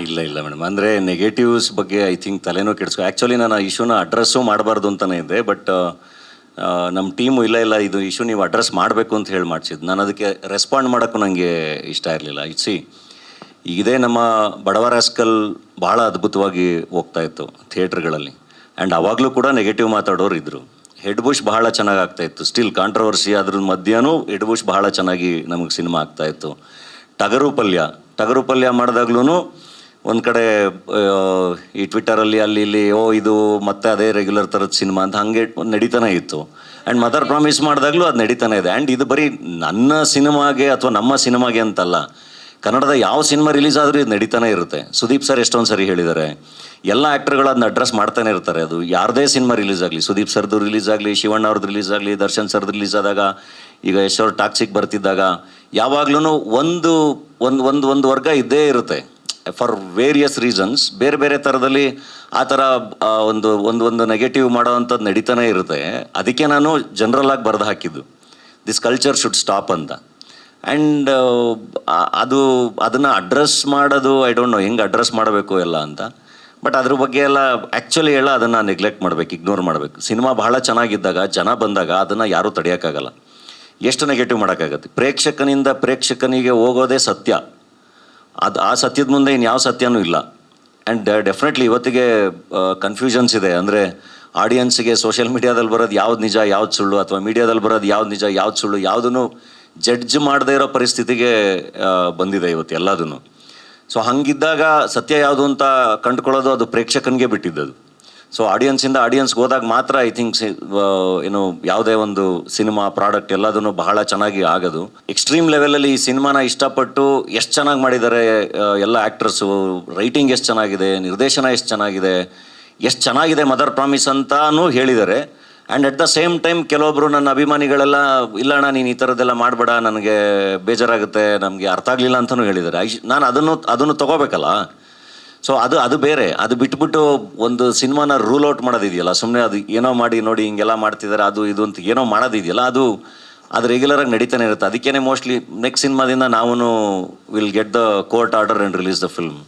ಇಲ್ಲ ಇಲ್ಲ ಮೇಡಮ್, ಅಂದರೆ ನೆಗೆಟಿವ್ಸ್ ಬಗ್ಗೆ ಐ ಥಿಂಕ್ ತಲೆನೂ ಕೆಡಿಸ್ಕೊ. ಆ್ಯಕ್ಚುಲಿ ನಾನು ಆ ಇಶ್ಯೂನ ಅಡ್ರೆಸ್ಸು ಮಾಡಬಾರ್ದು ಅಂತಲೇ ಇದ್ದೆ, ಬಟ್ ನಮ್ಮ ಟೀಮು ಇಲ್ಲ ಇದು ಇಶ್ಯೂ ನೀವು ಅಡ್ರೆಸ್ ಮಾಡಬೇಕು ಅಂತ ಹೇಳಿ ಮಾಡಿಸಿದ್ದು. ನಾನು ಅದಕ್ಕೆ ರೆಸ್ಪಾಂಡ್ ಮಾಡೋಕ್ಕೂ ನನಗೆ ಇಷ್ಟ ಇರಲಿಲ್ಲ. ಇಟ್ಸಿ ಇದೇ ನಮ್ಮ ಬಡವ ರಾಸ್ಕಲ್ ಭಾಳ ಅದ್ಭುತವಾಗಿ ಹೋಗ್ತಾಯಿತ್ತು ಥಿಯೇಟ್ರ್ಗಳಲ್ಲಿ, ಆ್ಯಂಡ್ ಅವಾಗಲೂ ಕೂಡ ನೆಗೆಟಿವ್ ಮಾತಾಡೋರು ಇದ್ದರು. ಹೆಡ್ ಬುಷ್ ಬಹಳ ಚೆನ್ನಾಗಿ ಆಗ್ತಾಯಿತ್ತು, ಸ್ಟಿಲ್ ಕಾಂಟ್ರವರ್ಸಿ ಅದ್ರ ಮಧ್ಯನೂ ಹೆಡ್ ಬುಷ್ ಬಹಳ ಚೆನ್ನಾಗಿ ನಮಗೆ ಸಿನಿಮಾ ಆಗ್ತಾಯಿತ್ತು. ಟಗರು ಪಲ್ಯ ಮಾಡಿದಾಗ್ಲೂ ಒಂದು ಕಡೆ ಈ ಟ್ವಿಟ್ಟರಲ್ಲಿ ಅಲ್ಲಿ ಇಲ್ಲಿ ಇದು ಮತ್ತೆ ಅದೇ ರೆಗ್ಯುಲರ್ ಥರದ ಸಿನಿಮಾ ಅಂತ ಹಾಗೆ ನಡೀತಾನೆ ಇತ್ತು. ಆ್ಯಂಡ್ ಮದರ್ ಪ್ರಾಮಿಸ್ ಮಾಡಿದಾಗಲೂ ಅದು ನಡೀತಾನೆ ಇದೆ. ಆ್ಯಂಡ್ ಇದು ಬರೀ ನನ್ನ ಸಿನಿಮಾಗೆ ಅಥವಾ ನಮ್ಮ ಸಿನಿಮಾಗೆ ಅಂತಲ್ಲ, ಕನ್ನಡದ ಯಾವ ಸಿನಿಮಾ ರಿಲೀಸ್ ಆದರೂ ಇದು ನಡೀತಾನೆ ಇರುತ್ತೆ. ಸುದೀಪ್ ಸರ್ ಎಷ್ಟೊಂದು ಸರಿ ಹೇಳಿದ್ದಾರೆ, ಎಲ್ಲ ಆ್ಯಕ್ಟರ್ಗಳು ಅದನ್ನ ಅಡ್ರೆಸ್ ಮಾಡ್ತಾನೆ ಇರ್ತಾರೆ. ಅದು ಯಾರದೇ ಸಿನಿಮಾ ರಿಲೀಸ್ ಆಗಲಿ, ಸುದೀಪ್ ಸರ್ದು ರಿಲೀಸ್ ಆಗಲಿ, ಶಿವಣ್ಣ ಅವ್ರದ್ದು ರಿಲೀಸ್ ಆಗಲಿ, ದರ್ಶನ್ ಸರ್ದು ರಿಲೀಸ್ ಆದಾಗ, ಈಗ ಯಶ್ ಅವ್ರ ಟಾಕ್ಸಿಕ್ ಬರ್ತಿದ್ದಾಗ, ಯಾವಾಗ್ಲೂ ಒಂದು ವರ್ಗ ಇದ್ದೇ ಇರುತ್ತೆ ಫಾರ್ ವೇರಿಯಸ್ ರೀಸನ್ಸ್. ಬೇರೆ ಬೇರೆ ಥರದಲ್ಲಿ ಆ ಥರ ಒಂದು ನೆಗೆಟಿವ್ ಮಾಡೋ ಅಂಥದ್ದು ನಡೀತಾನೆ ಇರುತ್ತೆ. ಅದಕ್ಕೆ ನಾನು ಜನರಲ್ ಆಗಿ ಬರೆದು ಹಾಕಿದ್ದು, ದಿಸ್ ಕಲ್ಚರ್ ಶುಡ್ ಸ್ಟಾಪ್ ಅಂತ. ಆ್ಯಂಡ್ ಅದನ್ನು ಅಡ್ರೆಸ್ ಮಾಡೋದು ಐ ಡೋಂಟ್ ನೋ ಹೆಂಗೆ ಅಡ್ರೆಸ್ ಮಾಡಬೇಕು ಎಲ್ಲ ಅಂತ. ಬಟ್ ಅದ್ರ ಬಗ್ಗೆ ಎಲ್ಲ ಆ್ಯಕ್ಚುಲಿ ಅದನ್ನು ನೆಗ್ಲೆಕ್ಟ್ ಮಾಡಬೇಕು, ಇಗ್ನೋರ್ ಮಾಡಬೇಕು. ಸಿನಿಮಾ ಬಹಳ ಚೆನ್ನಾಗಿದ್ದಾಗ, ಜನ ಬಂದಾಗ ಅದನ್ನು ಯಾರೂ ತಡೆಯೋಕ್ಕಾಗಲ್ಲ. ಎಷ್ಟು ನೆಗೆಟಿವ್ ಮಾಡೋಕ್ಕಾಗತ್ತೆ? ಪ್ರೇಕ್ಷಕನಿಂದ ಪ್ರೇಕ್ಷಕನಿಗೆ ಹೋಗೋದೇ ಸತ್ಯ. ಆ ಸತ್ಯದ ಮುಂದೆ ಇನ್ಯಾವ ಸತ್ಯನೂ ಇಲ್ಲ. ಆ್ಯಂಡ್ ಡೆಫಿನೆಟ್ಲಿ ಇವತ್ತಿಗೆ ಕನ್ಫ್ಯೂಷನ್ಸ್ ಇದೆ. ಅಂದರೆ ಆಡಿಯನ್ಸಿಗೆ ಸೋಷಿಯಲ್ ಮೀಡಿಯಾದಲ್ಲಿ ಬರೋದು ಯಾವ್ದು ನಿಜ ಯಾವ್ದು ಸುಳ್ಳು, ಅಥವಾ ಮೀಡಿಯಾದಲ್ಲಿ ಬರೋದು ಯಾವ್ದು ನಿಜ ಯಾವ್ದು ಸುಳ್ಳು, ಯಾವುದನ್ನು ಜಡ್ಜ್ ಮಾಡದೇ ಇರೋ ಪರಿಸ್ಥಿತಿಗೆ ಬಂದಿದೆ ಇವತ್ತು ಎಲ್ಲದನ್ನು. ಸೊ ಹಾಗಿದ್ದಾಗ ಸತ್ಯ ಯಾವುದು ಅಂತ ಕಂಡುಕೊಳ್ಳೋದು ಅದು ಪ್ರೇಕ್ಷಕನಿಗೆ ಬಿಟ್ಟಿದ್ದದು. ಸೊ ಆಡಿಯನ್ಸ್ಗೆ ಹೋದಾಗ ಮಾತ್ರ ಐ ಥಿಂಕ್ ಯಾವುದೇ ಒಂದು ಸಿನಿಮಾ ಪ್ರಾಡಕ್ಟ್ ಎಲ್ಲದನ್ನು ಬಹಳ ಚೆನ್ನಾಗಿ ಆಗೋದು. ಎಕ್ಸ್ಟ್ರೀಮ್ ಲೆವೆಲಲ್ಲಿ ಈ ಸಿನಿಮಾನ ಇಷ್ಟಪಟ್ಟು ಎಷ್ಟು ಚೆನ್ನಾಗಿ ಮಾಡಿದ್ದಾರೆ ಎಲ್ಲ ಆ್ಯಕ್ಟರ್ಸು, ರೈಟಿಂಗ್ ಎಷ್ಟು ಚೆನ್ನಾಗಿದೆ, ನಿರ್ದೇಶನ ಎಷ್ಟು ಚೆನ್ನಾಗಿದೆ ಮದರ್ ಪ್ರಾಮಿಸ್ ಅಂತಾನೂ ಹೇಳಿದ್ದಾರೆ. And at the same time ಕೆಲವೊಬ್ಬರು ನನ್ನ ಅಭಿಮಾನಿಗಳೆಲ್ಲ, ಇಲ್ಲಣ್ಣ ನೀನು ಈ ಥರದ್ದೆಲ್ಲ ಮಾಡಬೇಡ, ನನಗೆ ಬೇಜಾರಾಗುತ್ತೆ, ನಮಗೆ ಅರ್ಥ ಆಗಲಿಲ್ಲ ಅಂತಲೂ ಹೇಳಿದ್ದಾರೆ. ನಾನು ಅದನ್ನು ತೊಗೋಬೇಕಲ್ಲ. ಸೊ ಅದು ಬೇರೆ. ಅದು ಬಿಟ್ಬಿಟ್ಟು ಒಂದು ಸಿನಿಮಾನ ರೂಲ್ ಔಟ್ ಮಾಡೋದಿದೆಯಲ್ಲ, ಸುಮ್ಮನೆ ಅದು ಏನೋ ಮಾಡಿ ನೋಡಿ ಹಿಂಗೆಲ್ಲ ಮಾಡ್ತಿದ್ದಾರೆ ಅದು ಇದು ಅಂತ ಏನೋ ಮಾಡೋದಿದೆಯಲ್ಲ, ಅದು ರೆಗ್ಯುಲರಾಗಿ ನಡೀತಾನೆ ಇರುತ್ತೆ. ಅದಕ್ಕೇ ಮೋಸ್ಟ್ಲಿ ನೆಕ್ಸ್ಟ್ ಸಿನಿಮಾದಿಂದ ನಾವು will get the court order and release the film,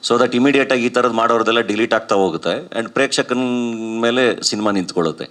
so that ಇಮಿಡಿಯೇಟಾಗಿ ಈ ಥರದ್ದು ಮಾಡೋರದೆಲ್ಲ ಡಿಲೀಟ್ ಆಗ್ತಾ ಹೋಗುತ್ತೆ. ಆ್ಯಂಡ್ ಪ್ರೇಕ್ಷಕನ ಮೇಲೆ ಸಿನಿಮಾ ನಿಂತ್ಕೊಳ್ಳುತ್ತೆ.